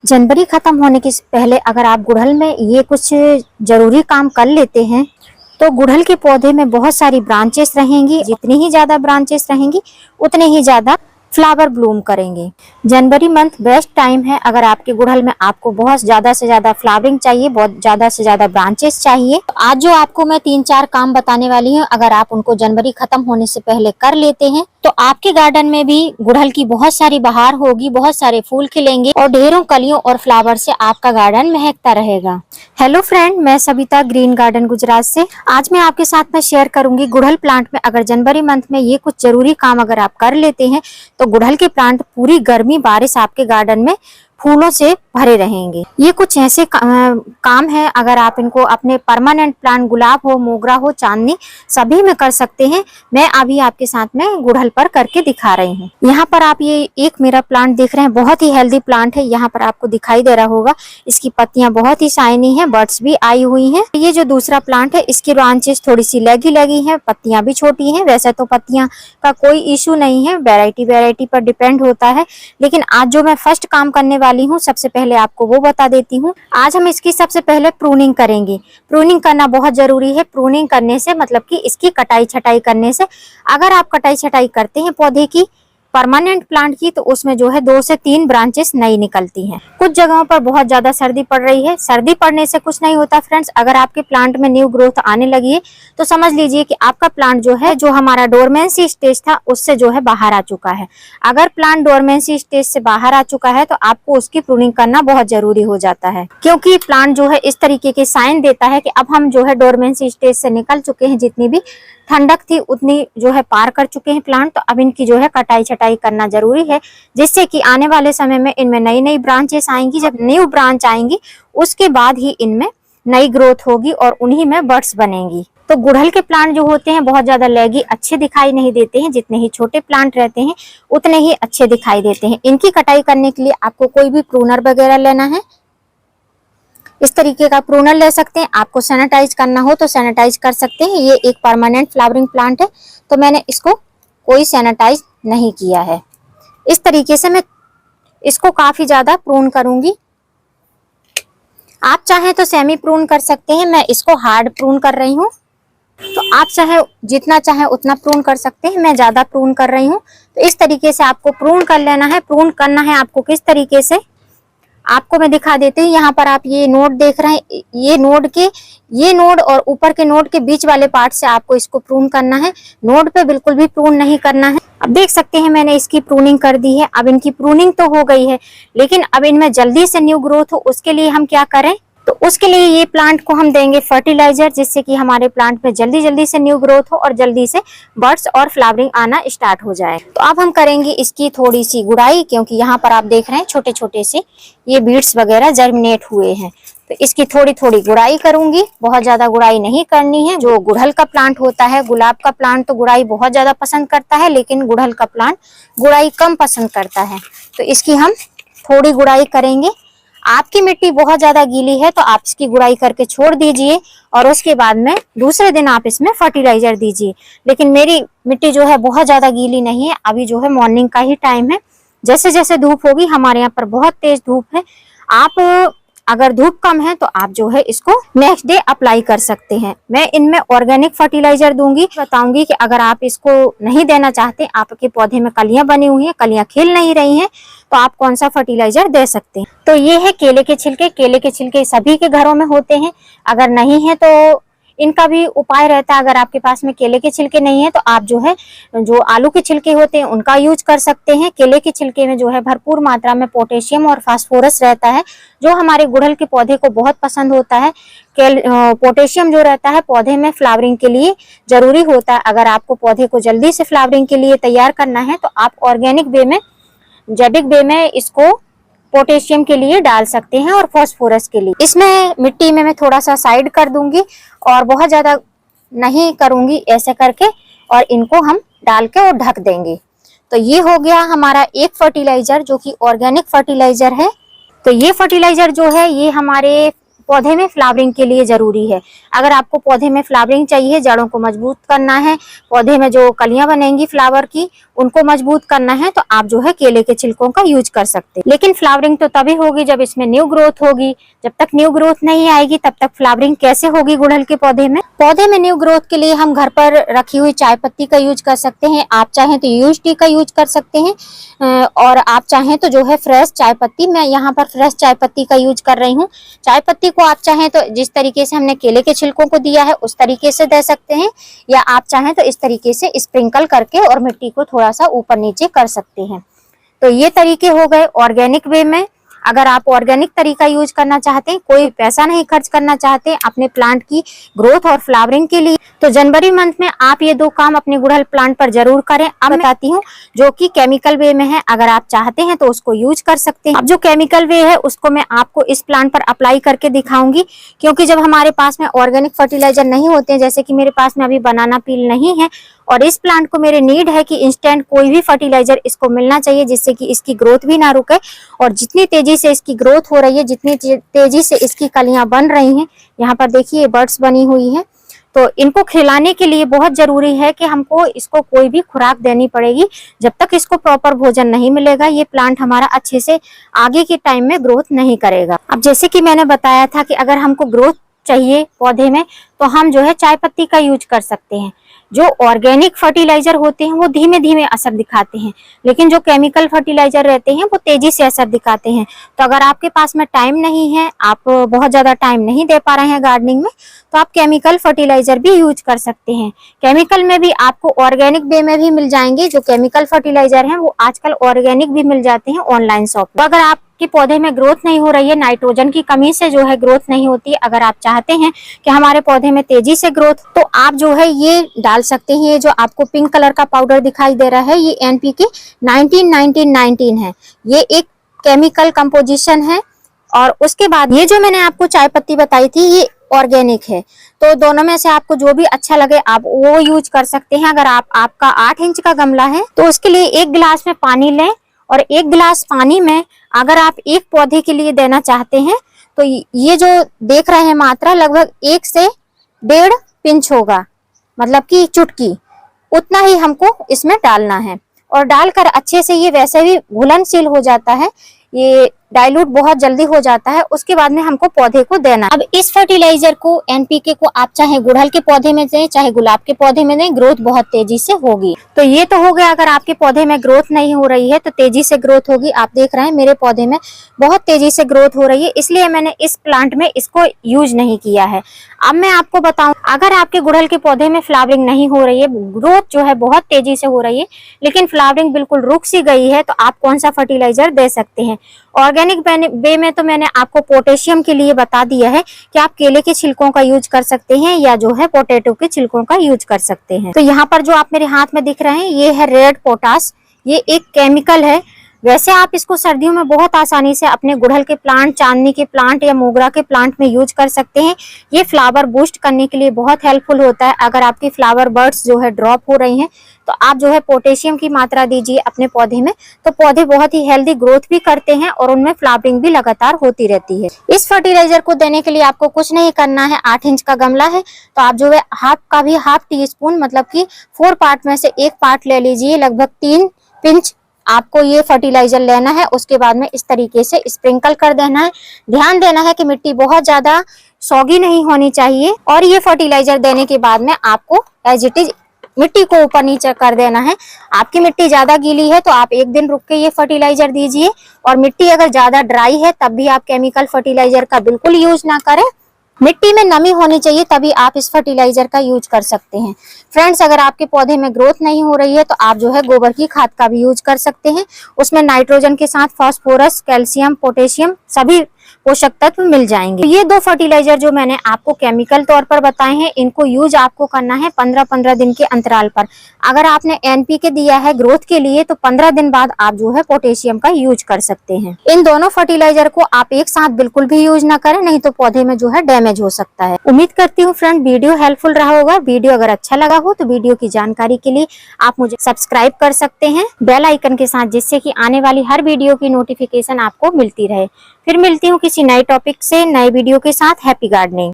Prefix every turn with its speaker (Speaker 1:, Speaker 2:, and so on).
Speaker 1: जनवरी खत्म होने के पहले अगर आप गुड़हल में ये कुछ जरूरी काम कर लेते हैं तो गुड़हल के पौधे में बहुत सारी ब्रांचेस रहेंगी। जितनी ही ज्यादा ब्रांचेस रहेंगी उतने ही ज्यादा फ्लावर ब्लूम करेंगे। जनवरी मंथ बेस्ट टाइम है अगर आपके गुड़हल में आपको बहुत ज्यादा से ज्यादा फ्लावरिंग चाहिए, बहुत ज्यादा से ज्यादा ब्रांचेस चाहिए। तो आज जो आपको मैं 3-4 काम बताने वाली हूँ, अगर आप उनको जनवरी खत्म होने से पहले कर लेते हैं तो आपके गार्डन में भी गुड़हल की बहुत सारी बहार होगी, बहुत सारे फूल खिलेंगे और ढेरों कलियों और फ्लावर से आपका गार्डन महकता रहेगा। हेलो फ्रेंड, मैं सविता ग्रीन गार्डन गुजरात से। आज मैं आपके साथ में शेयर करूंगी गुड़हल प्लांट में अगर जनवरी मंथ में ये कुछ जरूरी काम अगर आप कर लेते हैं तो गुड़हल के प्लांट पूरी गर्मी बारिश आपके गार्डन में फूलों से भरे रहेंगे। ये कुछ ऐसे काम है अगर आप इनको अपने परमानेंट प्लांट गुलाब हो, मोगरा हो, चांदनी सभी में कर सकते हैं। मैं अभी आपके साथ में गुड़हल पर करके दिखा रही हूँ। यहाँ पर आप ये एक मेरा प्लांट देख रहे हैं, बहुत ही हेल्दी प्लांट है। यहाँ पर आपको दिखाई दे रहा होगा इसकी पत्तियां बहुत ही शाइनी है, बर्ड्स भी आई हुई है। ये जो दूसरा प्लांट है इसकी ब्रांचेस थोड़ी सी लगी लगी है, पत्तियां भी छोटी है। वैसे तो पत्तियां का कोई इशू नहीं है, वेराइटी पर डिपेंड होता है, लेकिन आज जो मैं फर्स्ट काम करने वाली हूँ सबसे पहले आपको वो बता देती हूँ। आज हम इसकी सबसे पहले प्रूनिंग करेंगे। प्रूनिंग करना बहुत जरूरी है। प्रूनिंग करने से मतलब कि इसकी कटाई छटाई करने से, अगर आप कटाई छटाई करते हैं पौधे की परमानेंट प्लांट की तो उसमें जो है 2 से 3 ब्रांचेस नई निकलती हैं। कुछ जगहों पर बहुत ज्यादा सर्दी पड़ रही है। सर्दी पड़ने से कुछ नहीं होता फ्रेंड्स। अगर आपके प्लांट में न्यू ग्रोथ आने लगी है तो समझ लीजिए कि आपका प्लांट जो है, जो हमारा डोरमेंसी स्टेज था उससे जो है बाहर आ चुका है। अगर प्लांट डोरमेंसी स्टेज से बाहर आ चुका है तो आपको उसकी प्रूनिंग करना बहुत जरूरी हो जाता है, क्योंकि प्लांट जो है इस तरीके के साइन देता है कि अब हम जो है डोरमेंसी स्टेज से निकल चुके हैं। जितनी भी ठंडक थी उतनी जो है पार कर चुके हैं प्लांट, तो अब इनकी जो है कटाई छटाई करना जरूरी है, जिससे कि आने वाले समय में इनमें नई नई ब्रांचेस आएंगी। जब न्यू ब्रांच आएंगी उसके बाद ही इनमें नई ग्रोथ होगी और उन्हीं में बर्ड्स बनेंगी। तो गुड़हल के प्लांट जो होते हैं बहुत ज्यादा लैगी अच्छे दिखाई नहीं देते हैं। जितने ही छोटे प्लांट रहते हैं उतने ही अच्छे दिखाई देते हैं। इनकी कटाई करने के लिए आपको कोई भी प्रूनर वगैरह लेना है, इस तरीके का प्रूनर ले सकते हैं। आपको सैनिटाइज करना हो तो सैनिटाइज कर सकते हैं। ये एक परमानेंट फ्लावरिंग प्लांट है तो मैंने इसको कोई सैनिटाइज नहीं किया है। इस तरीके से मैं इसको काफी ज्यादा प्रून करूंगी। आप चाहें तो सेमी प्रून कर सकते हैं, मैं इसको हार्ड प्रून कर रही हूँ। तो आप चाहे जितना चाहे उतना प्रून कर सकते हैं, मैं ज्यादा प्रून कर रही हूँ। तो इस तरीके से आपको प्रून कर लेना है। प्रून करना है आपको किस तरीके से आपको मैं दिखा देती हूँ। यहाँ पर आप ये नोड देख रहे हैं, ये नोड और ऊपर के नोड के बीच वाले पार्ट से आपको इसको प्रून करना है। नोड पे बिल्कुल भी प्रून नहीं करना है। अब देख सकते हैं मैंने इसकी प्रूनिंग कर दी है। अब इनकी प्रूनिंग तो हो गई है, लेकिन अब इनमें जल्दी से न्यू ग्रोथ हो उसके लिए हम क्या करें, तो उसके लिए ये प्लांट को हम देंगे फर्टिलाइजर, जिससे कि हमारे प्लांट में जल्दी जल्दी से न्यू ग्रोथ हो और जल्दी से बर्ड्स और फ्लावरिंग आना स्टार्ट हो जाए। तो अब हम करेंगे इसकी थोड़ी सी गुड़ाई, क्योंकि यहाँ पर आप देख रहे हैं छोटे छोटे से ये बीड्स वगैरह जर्मिनेट हुए हैं। तो इसकी थोड़ी थोड़ी गुड़ाई करूंगी, बहुत ज्यादा गुड़ाई नहीं करनी है। जो गुड़हल का प्लांट होता है, गुलाब का प्लांट तो गुड़ाई बहुत ज्यादा पसंद करता है, लेकिन गुड़हल का प्लांट गुड़ाई कम पसंद करता है। तो इसकी हम थोड़ी गुड़ाई करेंगे। आपकी मिट्टी बहुत ज्यादा गीली है तो आप इसकी गुड़ाई करके छोड़ दीजिए और उसके बाद में दूसरे दिन आप इसमें फर्टिलाइजर दीजिए। लेकिन मेरी मिट्टी जो है बहुत ज्यादा गीली नहीं है। अभी जो है मॉर्निंग का ही टाइम है। जैसे जैसे धूप होगी, हमारे यहाँ पर बहुत तेज धूप है, आप अगर धूप कम है तो आप जो है इसको नेक्स्ट डे अप्लाई कर सकते हैं। मैं इनमें ऑर्गेनिक फर्टिलाइजर दूंगी, बताऊंगी कि अगर आप इसको नहीं देना चाहते, आपके पौधे में कलियां बनी हुई हैं, कलियां खिल नहीं रही हैं, तो आप कौन सा फर्टिलाइजर दे सकते हैं। तो ये है केले के छिलके। केले के छिलके सभी के घरों में होते हैं, अगर नहीं है तो इनका भी उपाय रहता है। अगर आपके पास में केले के छिलके नहीं है तो आप जो है जो आलू के छिलके होते हैं उनका यूज कर सकते हैं। केले के छिलके में जो है भरपूर मात्रा में पोटेशियम और फास्फोरस रहता है, जो हमारे गुड़हल के पौधे को बहुत पसंद होता है। पोटेशियम जो रहता है पौधे में फ्लावरिंग के लिए जरूरी होता है। अगर आपको पौधे को जल्दी से फ्लावरिंग के लिए तैयार करना है तो आप ऑर्गेनिक वे में, जैविक वे में इसको पोटेशियम के लिए डाल सकते हैं और फास्फोरस के लिए। इसमें मिट्टी में मैं थोड़ा सा साइड कर दूंगी और बहुत ज्यादा नहीं करूंगी, ऐसे करके, और इनको हम डाल के और ढक देंगे। तो ये हो गया हमारा एक फर्टिलाइजर जो कि ऑर्गेनिक फर्टिलाइजर है। तो ये फर्टिलाइजर जो है ये हमारे पौधे में फ्लावरिंग के लिए जरूरी है। अगर आपको पौधे में फ्लावरिंग चाहिए, जड़ों को मजबूत करना है, पौधे में जो कलियां बनेंगी फ्लावर की उनको मजबूत करना है, तो आप जो है केले के छिलकों का यूज कर सकते हैं। लेकिन फ्लावरिंग तो तभी होगी जब इसमें न्यू ग्रोथ होगी। जब तक न्यू ग्रोथ नहीं आएगी तब तक फ्लावरिंग कैसे होगी गुड़हल के पौधे में। पौधे में न्यू ग्रोथ के लिए हम घर पर रखी हुई चाय पत्ती का यूज कर सकते हैं। आप चाहें तो यूज टी का यूज कर सकते हैं, और आप चाहें तो जो है फ्रेश चाय पत्ती, मैं यहाँ पर फ्रेश चाय पत्ती का यूज कर रही हूँ। चाय पत्ती को आप चाहें तो जिस तरीके से हमने केले के छिलकों को दिया है उस तरीके से दे सकते हैं, या आप चाहें तो इस तरीके से स्प्रिंकल करके और मिट्टी को थोड़ा सा ऊपर नीचे कर सकते हैं। तो ये तरीके हो गए ऑर्गेनिक वे में। अगर आप ऑर्गेनिक तरीका यूज करना चाहते हैं, कोई पैसा नहीं खर्च करना चाहते अपने प्लांट की ग्रोथ और फ्लावरिंग के लिए, तो जनवरी मंथ में आप ये 2 काम अपने गुड़हल प्लांट पर जरूर करें। अब बताती हूँ जो कि केमिकल वे में है, अगर आप चाहते हैं तो उसको यूज कर सकते हैं। अब जो केमिकल वे है उसको मैं आपको इस प्लांट पर अप्लाई करके दिखाऊंगी, क्योंकि जब हमारे पास में ऑर्गेनिक फर्टिलाइजर नहीं होते हैं, जैसे कि मेरे पास में अभी बनाना पील नहीं है, और इस प्लांट को मेरे नीड है कि इंस्टेंट कोई भी फर्टिलाइजर इसको मिलना चाहिए जिससे कि इसकी ग्रोथ भी ना रुके, और जितनी तेजी से इसकी ग्रोथ हो रही है, जितनी तेजी से इसकी कलियां बन रही हैं, यहाँ पर देखिए बर्ड्स बनी हुई हैं, तो इनको खिलाने के लिए बहुत जरूरी है कि हमको इसको कोई भी खुराक देनी पड़ेगी। जब तक इसको प्रॉपर भोजन नहीं मिलेगा ये प्लांट हमारा अच्छे से आगे के टाइम में ग्रोथ नहीं करेगा। अब जैसे कि मैंने बताया था कि अगर हमको ग्रोथ चाहिए पौधे में तो हम जो है चाय पत्ती का यूज कर सकते हैं। जो ऑर्गेनिक फर्टिलाइजर होते हैं वो धीमे धीमे असर दिखाते हैं, लेकिन जो केमिकल फर्टिलाइजर रहते हैं वो तेजी से असर दिखाते हैं। तो अगर आपके पास में टाइम नहीं है, आप बहुत ज्यादा टाइम नहीं दे पा रहे हैं गार्डनिंग में, तो आप केमिकल फर्टिलाइजर भी यूज कर सकते हैं। केमिकल में भी आपको ऑर्गेनिक वे में भी मिल जाएंगे। जो केमिकल फर्टिलाइजर हैं वो आजकल ऑर्गेनिक भी मिल जाते हैं ऑनलाइन शॉप पर। अगर आप कि पौधे में ग्रोथ नहीं हो रही है, नाइट्रोजन की कमी से जो है ग्रोथ नहीं होती है, अगर आप चाहते हैं कि हमारे पौधे में तेजी से ग्रोथ, तो आप जो है ये डाल सकते हैं। ये जो आपको पिंक कलर का पाउडर दिखाई दे रहा है ये NPK 19-19-19 है। ये एक केमिकल कंपोजिशन है। और उसके बाद ये जो मैंने आपको चाय पत्ती बताई थी ये ऑर्गेनिक है। तो दोनों में से आपको जो भी अच्छा लगे आप वो यूज कर सकते हैं। अगर आपका 8 इंच का गमला है तो उसके लिए 1 गिलास में पानी लें, और 1 गिलास पानी में अगर आप एक पौधे के लिए देना चाहते हैं तो ये जो देख रहे हैं मात्रा लगभग 1 से 1.5 पिंच होगा, मतलब कि चुटकी, उतना ही हमको इसमें डालना है। और डालकर अच्छे से ये वैसे भी घुलनशील हो जाता है, ये डाइल्यूट बहुत जल्दी हो जाता है। उसके बाद में हमको पौधे को देना। अब इस फर्टिलाइजर को NPK को आप चाहे गुड़हल के पौधे में दें चाहे गुलाब के पौधे में दें, ग्रोथ बहुत तेजी से होगी। तो ये तो हो गया, अगर आपके पौधे में ग्रोथ नहीं हो रही है तो तेजी से ग्रोथ होगी। आप देख रहे हैं मेरे पौधे में बहुत तेजी से ग्रोथ हो रही है, इसलिए मैंने इस प्लांट में इसको यूज नहीं किया है। अब मैं आपको बताऊं, अगर आपके गुड़हल के पौधे में फ्लावरिंग नहीं हो रही है, ग्रोथ जो है बहुत तेजी से हो रही है लेकिन फ्लावरिंग बिल्कुल रुक सी गई है, तो आप कौन सा फर्टिलाइजर दे सकते हैं। ऑर्गेनिक वे में तो मैंने आपको पोटेशियम के लिए बता दिया है कि आप केले के छिलकों का यूज कर सकते हैं या जो है पोटैटो के छिलकों का यूज कर सकते हैं। तो यहाँ पर जो आप मेरे हाथ में दिख रहे हैं ये है रेड पोटाश, ये एक केमिकल है। वैसे आप इसको सर्दियों में बहुत आसानी से अपने गुड़हल के प्लांट, चांदनी के प्लांट या मोगरा के प्लांट में यूज कर सकते हैं। ये फ्लावर बूस्ट करने के लिए बहुत हेल्पफुल होता है। अगर आपकी फ्लावर बर्ड्स जो है ड्रॉप हो रही हैं तो आप जो है पोटेशियम की मात्रा दीजिए अपने पौधे में, तो पौधे बहुत ही हेल्दी ग्रोथ भी करते हैं और उनमें फ्लावरिंग भी लगातार होती रहती है। इस फर्टिलाइजर को देने के लिए आपको कुछ नहीं करना है। 8 इंच का गमला है तो आप जो है हाफ टी स्पून, मतलब कि 4 पार्ट में से 1 पार्ट ले लीजिए, लगभग 3 पिंच आपको ये फर्टिलाइजर लेना है। उसके बाद में इस तरीके से स्प्रिंकल कर देना है। ध्यान देना है कि मिट्टी बहुत ज्यादा सौगी नहीं होनी चाहिए, और ये फर्टिलाइजर देने के बाद में आपको एज इट इज मिट्टी को ऊपर नीचे कर देना है। आपकी मिट्टी ज्यादा गीली है तो आप 1 दिन रुक के ये फर्टिलाइजर दीजिए, और मिट्टी अगर ज्यादा ड्राई है तब भी आप केमिकल फर्टिलाइजर का बिल्कुल यूज ना करें। मिट्टी में नमी होनी चाहिए तभी आप इस फर्टिलाइजर का यूज कर सकते हैं। फ्रेंड्स, अगर आपके पौधे में ग्रोथ नहीं हो रही है तो आप जो है गोबर की खाद का भी यूज कर सकते हैं। उसमें नाइट्रोजन के साथ फास्फोरस, कैल्शियम, पोटेशियम सभी पोषक तत्व मिल जाएंगे। ये 2 फर्टिलाइजर जो मैंने आपको केमिकल तौर पर बताए हैं, इनको यूज आपको करना है 15-15 दिन के अंतराल पर। अगर आपने NPK दिया है ग्रोथ के लिए तो 15 दिन बाद आप जो है पोटेशियम का यूज कर सकते हैं। इन दोनों फर्टिलाइजर को आप एक साथ बिल्कुल भी यूज ना करें, नहीं तो पौधे में जो है डैमेज हो सकता है। उम्मीद करती हूँ फ्रेंड वीडियो हेल्पफुल रहा होगा। वीडियो अगर अच्छा लगा हो तो वीडियो की जानकारी के लिए आप मुझे सब्सक्राइब कर सकते हैं बेल आइकन के साथ, जिससे कि आने वाली हर वीडियो की नोटिफिकेशन आपको मिलती रहे। फिर मिलती हूँ किसी नए टॉपिक से, नए वीडियो के साथ। Happy gardening.